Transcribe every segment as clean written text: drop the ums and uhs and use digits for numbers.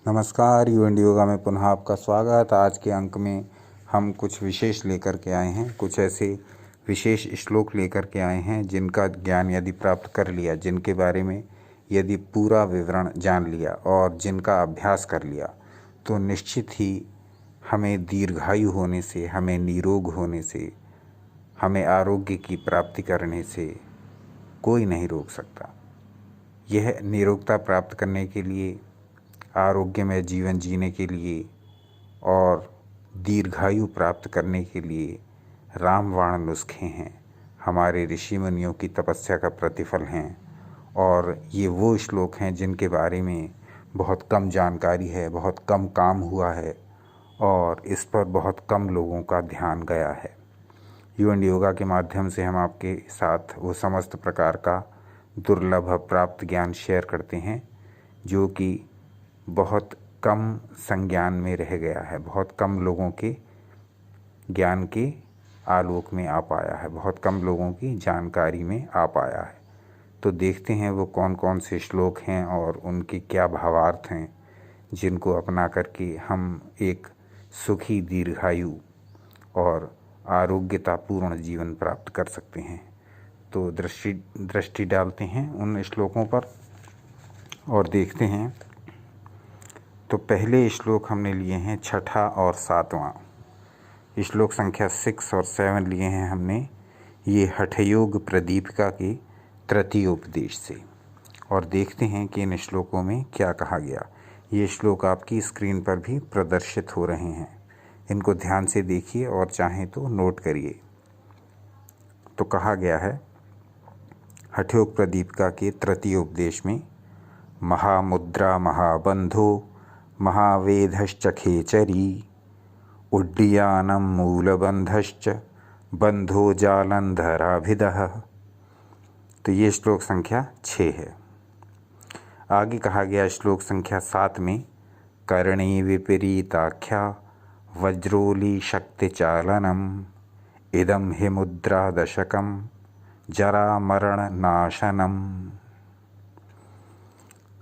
नमस्कार, you and yoga में पुनः आपका स्वागत। आज के अंक में हम कुछ विशेष लेकर के आए हैं, कुछ ऐसे विशेष श्लोक लेकर के आए हैं जिनका ज्ञान यदि प्राप्त कर लिया, जिनके बारे में यदि पूरा विवरण जान लिया और जिनका अभ्यास कर लिया तो निश्चित ही हमें दीर्घायु होने से, हमें निरोग होने से, हमें आरोग्य की प्राप्ति करने से कोई नहीं रोक सकता। यह निरोगता प्राप्त करने के लिए, आरोग्यमय जीवन जीने के लिए और दीर्घायु प्राप्त करने के लिए रामबाण नुस्खे हैं, हमारे ऋषि मुनियों की तपस्या का प्रतिफल हैं। और ये वो श्लोक हैं जिनके बारे में बहुत कम जानकारी है, बहुत कम काम हुआ है और इस पर बहुत कम लोगों का ध्यान गया है। यू एंड योगा के माध्यम से हम आपके साथ वो समस्त प्रकार का दुर्लभ प्राप्त ज्ञान शेयर करते हैं जो कि बहुत कम संज्ञान में रह गया है, बहुत कम लोगों के ज्ञान के आलोक में आ पाया है, बहुत कम लोगों की जानकारी में आ पाया है। तो देखते हैं वो कौन कौन से श्लोक हैं और उनके क्या भावार्थ हैं जिनको अपना करके हम एक सुखी दीर्घायु और आरोग्यतापूर्ण जीवन प्राप्त कर सकते हैं। तो दृष्टि डालते हैं उन श्लोकों पर और देखते हैं। तो पहले श्लोक हमने लिए हैं छठा और सातवां, श्लोक संख्या 6 और 7 लिए हैं हमने ये हठयोग प्रदीपिका के तृतीय उपदेश से। और देखते हैं कि इन श्लोकों में क्या कहा गया। ये श्लोक आपकी स्क्रीन पर भी प्रदर्शित हो रहे हैं, इनको ध्यान से देखिए और चाहें तो नोट करिए। तो कहा गया है हठयोग प्रदीपिका के तृतीय उपदेश में, महामुद्रा महाबंधो महावेधश्च खेचरी उड्डीयानं मूलबंधश्च बंधो जालंधराभिदः। तो ये श्लोक संख्या 6 है। आगे कहा गया श्लोक संख्या 7 में, कर्णी विपरीताख्या वज्रोली शक्ति चालनम इदम हि मुद्रा दशकम जरा मरण नाशनम।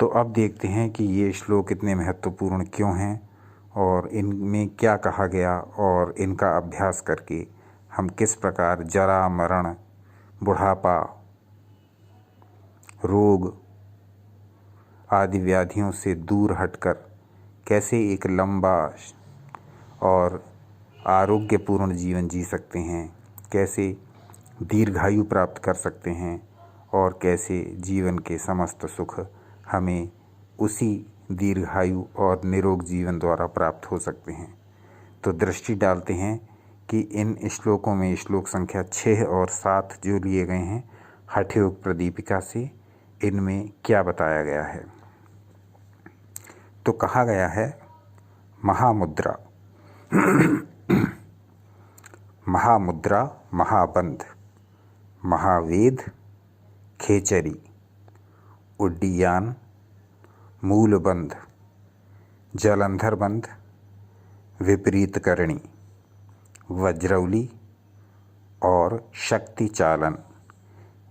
तो अब देखते हैं कि ये श्लोक इतने महत्वपूर्ण क्यों हैं और इनमें क्या कहा गया और इनका अभ्यास करके हम किस प्रकार जरा मरण, बुढ़ापा, रोग आदि व्याधियों से दूर हटकर कैसे एक लंबा और आरोग्यपूर्ण जीवन जी सकते हैं, कैसे दीर्घायु प्राप्त कर सकते हैं और कैसे जीवन के समस्त सुख हमें उसी दीर्घायु और निरोग जीवन द्वारा प्राप्त हो सकते हैं। तो दृष्टि डालते हैं कि इन श्लोकों में श्लोक संख्या 6 और 7 जो लिए गए हैं हठयोग प्रदीपिका से, इनमें क्या बताया गया है। तो कहा गया है महामुद्रा महामुद्रा महाबंध महावेद खेचरी उड्डीयान मूलबंध जलंधर बंध विपरीत करणी वज्रौली और शक्ति चालन,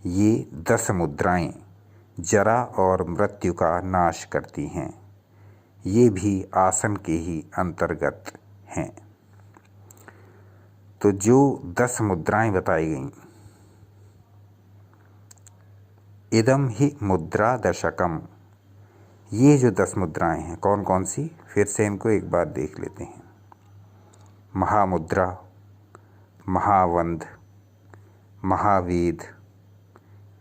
ये 10 मुद्राएं जरा और मृत्यु का नाश करती हैं। ये भी आसन के ही अंतर्गत हैं। तो जो 10 मुद्राएं बताई गईं, इदम ही मुद्रा दशकम, ये जो 10 मुद्राएं हैं कौन कौन सी, फिर से इनको एक बार देख लेते हैं। महामुद्रा, महावंध, महावेद,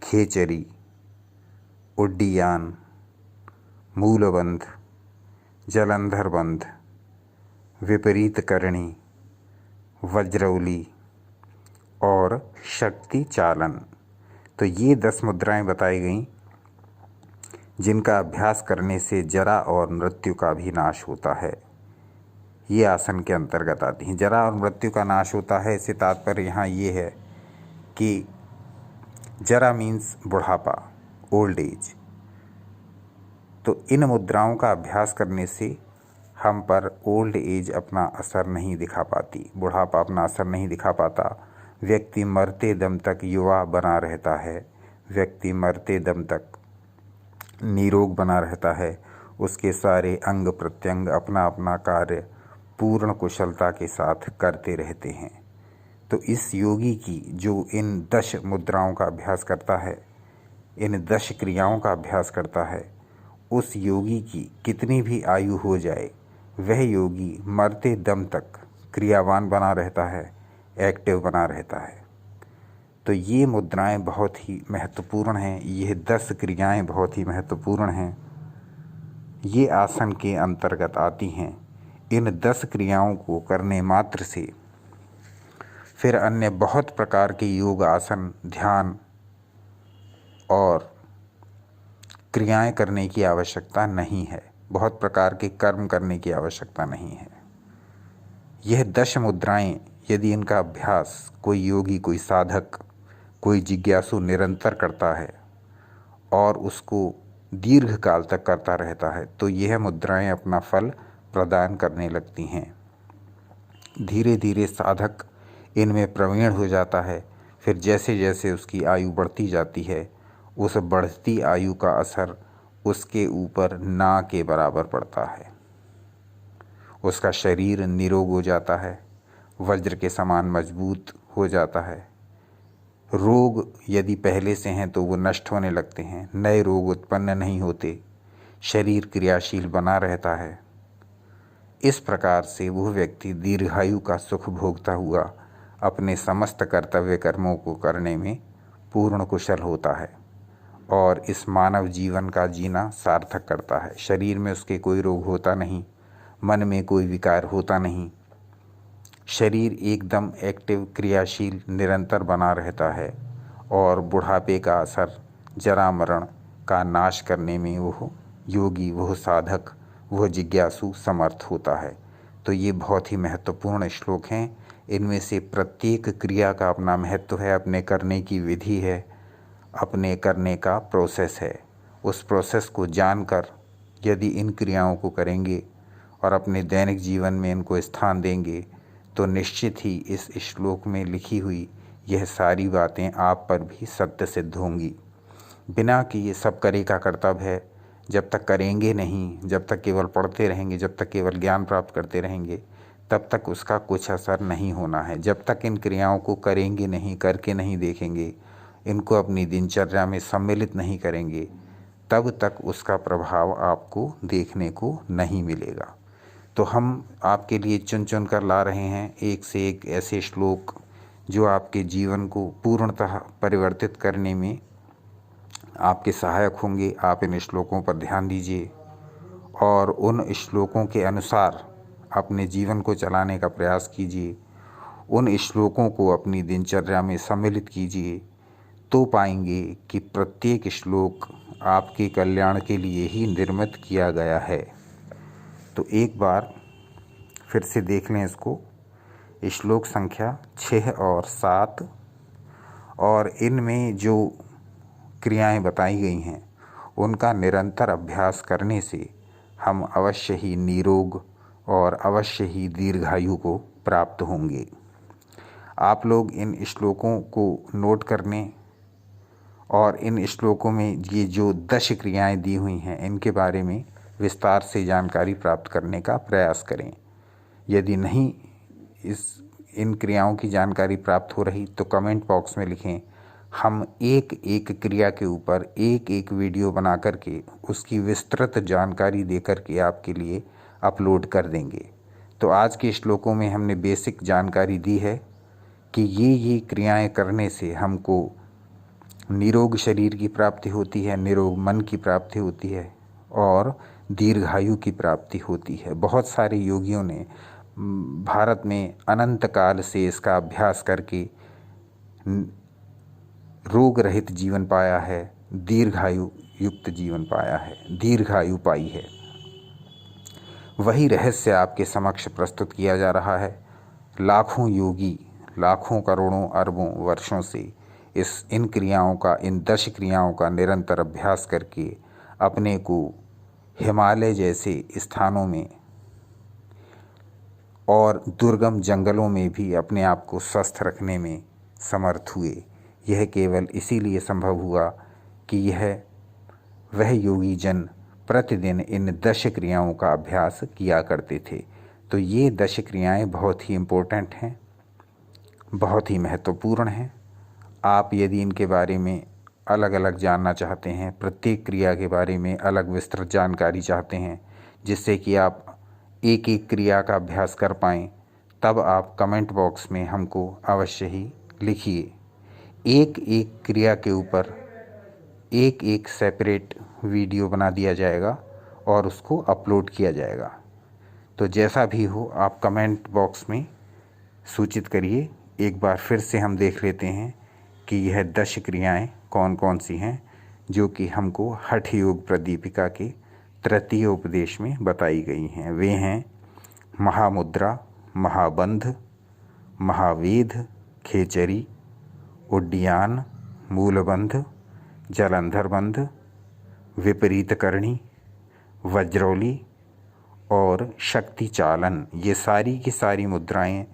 खेचरी, उड्डीयान, मूलबंध, जलंधर बंध, विपरीत करणी, वज्रौली और शक्ति चालन। तो ये 10 मुद्राएं बताई गईं जिनका अभ्यास करने से जरा और मृत्यु का भी नाश होता है। ये आसन के अंतर्गत आती हैं। जरा और मृत्यु का नाश होता है, इससे तात्पर्य यहाँ ये है कि जरा मीन्स बुढ़ापा, ओल्ड एज। तो इन मुद्राओं का अभ्यास करने से हम पर ओल्ड एज अपना असर नहीं दिखा पाती, बुढ़ापा अपना असर नहीं दिखा पाता। व्यक्ति मरते दम तक युवा बना रहता है, व्यक्ति मरते दम तक निरोग बना रहता है, उसके सारे अंग प्रत्यंग अपना अपना कार्य पूर्ण कुशलता के साथ करते रहते हैं। तो इस योगी की जो इन 10 मुद्राओं का अभ्यास करता है, इन 10 क्रियाओं का अभ्यास करता है, उस योगी की कितनी भी आयु हो जाए, वह योगी मरते दम तक क्रियावान बना रहता है, एक्टिव बना रहता है। तो ये मुद्राएं बहुत ही महत्वपूर्ण हैं, ये 10 क्रियाएं बहुत ही महत्वपूर्ण हैं, ये आसन के अंतर्गत आती हैं। इन 10 क्रियाओं को करने मात्र से फिर अन्य बहुत प्रकार के योग, आसन, ध्यान और क्रियाएं करने की आवश्यकता नहीं है, बहुत प्रकार के कर्म करने की आवश्यकता नहीं है। यह 10 मुद्राएं यदि इनका अभ्यास कोई योगी, कोई साधक, कोई जिज्ञासु निरंतर करता है और उसको दीर्घ काल तक करता रहता है, तो यह मुद्राएं अपना फल प्रदान करने लगती हैं। धीरे धीरे साधक इनमें प्रवीण हो जाता है। फिर जैसे जैसे उसकी आयु बढ़ती जाती है, उस बढ़ती आयु का असर उसके ऊपर ना के बराबर पड़ता है। उसका शरीर निरोग हो जाता है, वज्र के समान मजबूत हो जाता है। रोग यदि पहले से हैं तो वो नष्ट होने लगते हैं, नए रोग उत्पन्न नहीं होते, शरीर क्रियाशील बना रहता है। इस प्रकार से वह व्यक्ति दीर्घायु का सुख भोगता हुआ अपने समस्त कर्तव्य कर्मों को करने में पूर्ण कुशल होता है और इस मानव जीवन का जीना सार्थक करता है। शरीर में उसके कोई रोग होता नहीं, मन में कोई विकार होता नहीं, शरीर एकदम एक्टिव, क्रियाशील, निरंतर बना रहता है और बुढ़ापे का असर, जरा मरण का नाश करने में वह योगी, वह साधक, वह जिज्ञासु समर्थ होता है। तो ये बहुत ही महत्वपूर्ण श्लोक हैं। इनमें से प्रत्येक क्रिया का अपना महत्व है, अपने करने की विधि है, अपने करने का प्रोसेस है। उस प्रोसेस को जानकर यदि इन क्रियाओं को करेंगे और अपने दैनिक जीवन में इनको स्थान देंगे तो निश्चित ही इस श्लोक में लिखी हुई यह सारी बातें आप पर भी सत्य सिद्ध होंगी। बिना कि ये सब करे का कर्तव्य है, जब तक करेंगे नहीं, जब तक केवल पढ़ते रहेंगे, जब तक केवल ज्ञान प्राप्त करते रहेंगे, तब तक उसका कुछ असर नहीं होना है। जब तक इन क्रियाओं को करेंगे नहीं, करके नहीं देखेंगे, इनको अपनी दिनचर्या में सम्मिलित नहीं करेंगे, तब तक उसका प्रभाव आपको देखने को नहीं मिलेगा। तो हम आपके लिए चुन चुन कर ला रहे हैं एक से एक ऐसे श्लोक जो आपके जीवन को पूर्णतः परिवर्तित करने में आपके सहायक होंगे। आप इन श्लोकों पर ध्यान दीजिए और उन श्लोकों के अनुसार अपने जीवन को चलाने का प्रयास कीजिए। उन श्लोकों को अपनी दिनचर्या में सम्मिलित कीजिए, तो पाएंगे कि प्रत्येक श्लोक आपके कल्याण के लिए ही निर्मित किया गया है। तो एक बार फिर से देख लें इसको। श्लोक संख्या 6 और 7 और इनमें जो क्रियाएं बताई गई हैं उनका निरंतर अभ्यास करने से हम अवश्य ही निरोग और अवश्य ही दीर्घायु को प्राप्त होंगे। आप लोग इन श्लोकों को नोट करने और इन श्लोकों में ये जो 10 क्रियाएं दी हुई हैं इनके बारे में विस्तार से जानकारी प्राप्त करने का प्रयास करें। यदि नहीं इन क्रियाओं की जानकारी प्राप्त हो रही तो कमेंट बॉक्स में लिखें। हम एक एक क्रिया के ऊपर एक एक वीडियो बना करके उसकी विस्तृत जानकारी दे करके आपके लिए अपलोड कर देंगे। तो आज के श्लोकों में हमने बेसिक जानकारी दी है कि ये क्रियाएं करने से हमको निरोग शरीर की प्राप्ति होती है, निरोग मन की प्राप्ति होती है और दीर्घायु की प्राप्ति होती है। बहुत सारे योगियों ने भारत में अनंत काल से इसका अभ्यास करके रोग रहित जीवन पाया है, दीर्घायु युक्त जीवन पाया है, दीर्घायु पाई है। वही रहस्य आपके समक्ष प्रस्तुत किया जा रहा है। लाखों योगी लाखों करोड़ों अरबों वर्षों से इन क्रियाओं का, इन 10 क्रियाओं का निरंतर अभ्यास करके अपने को हिमालय जैसे स्थानों में और दुर्गम जंगलों में भी अपने आप को स्वस्थ रखने में समर्थ हुए। यह केवल इसीलिए संभव हुआ कि यह वह योगी जन प्रतिदिन इन 10 क्रियाओं का अभ्यास किया करते थे। तो ये 10 क्रियाएं बहुत ही इम्पोर्टेंट हैं, बहुत ही महत्वपूर्ण हैं। आप यदि इनके बारे में अलग अलग जानना चाहते हैं, प्रत्येक क्रिया के बारे में अलग विस्तृत जानकारी चाहते हैं, जिससे कि आप एक एक क्रिया का अभ्यास कर पाएँ, तब आप कमेंट बॉक्स में हमको अवश्य ही लिखिए। एक एक क्रिया के ऊपर एक एक सेपरेट वीडियो बना दिया जाएगा और उसको अपलोड किया जाएगा। तो जैसा भी हो आप कमेंट बॉक्स में सूचित करिए। एक बार फिर से हम देख लेते हैं कि यह 10 क्रियाएं कौन कौन सी हैं जो कि हमको हठ योग प्रदीपिका के तृतीय उपदेश में बताई गई हैं। वे हैं महामुद्रा, महाबंध, महावेद, खेचरी, उड्डयन, मूलबंध, जलंधर बंध, विपरीत करणी, वज्रौली और शक्ति चालन। ये सारी की सारी मुद्राएं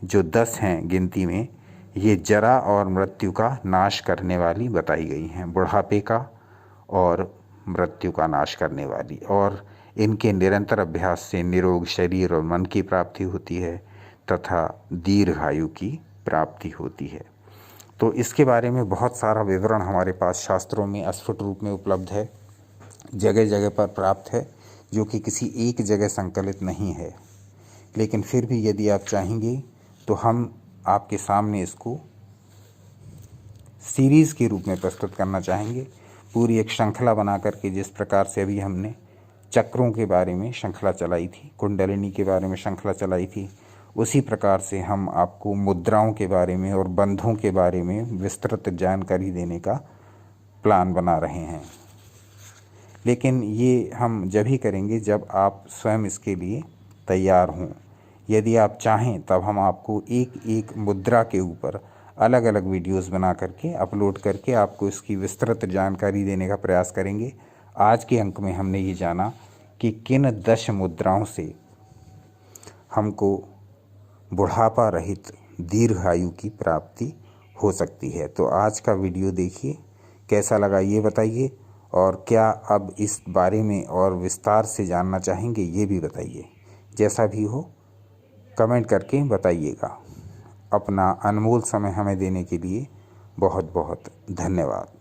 जो 10 हैं गिनती में, ये जरा और मृत्यु का नाश करने वाली बताई गई हैं, बुढ़ापे का और मृत्यु का नाश करने वाली। और इनके निरंतर अभ्यास से निरोग शरीर और मन की प्राप्ति होती है तथा दीर्घायु की प्राप्ति होती है। तो इसके बारे में बहुत सारा विवरण हमारे पास शास्त्रों में स्फुट रूप में उपलब्ध है, जगह जगह पर प्राप्त है, जो कि किसी एक जगह संकलित नहीं है। लेकिन फिर भी यदि आप चाहेंगे तो हम आपके सामने इसको सीरीज़ के रूप में प्रस्तुत करना चाहेंगे, पूरी एक श्रृंखला बना करके। जिस प्रकार से अभी हमने चक्रों के बारे में श्रृंखला चलाई थी, कुंडलिनी के बारे में श्रृंखला चलाई थी, उसी प्रकार से हम आपको मुद्राओं के बारे में और बंधों के बारे में विस्तृत जानकारी देने का प्लान बना रहे हैं। लेकिन ये हम जब ही करेंगे जब आप स्वयं इसके लिए तैयार हों। यदि आप चाहें तब हम आपको एक एक मुद्रा के ऊपर अलग अलग वीडियोस बना करके अपलोड करके आपको इसकी विस्तृत जानकारी देने का प्रयास करेंगे। आज के अंक में हमने ये जाना कि किन 10 मुद्राओं से हमको बुढ़ापा रहित दीर्घायु की प्राप्ति हो सकती है। तो आज का वीडियो देखिए, कैसा लगा ये बताइए, और क्या अब इस बारे में और विस्तार से जानना चाहेंगे ये भी बताइए। जैसा भी हो कमेंट करके बताइएगा। अपना अनमोल समय हमें देने के लिए बहुत बहुत धन्यवाद।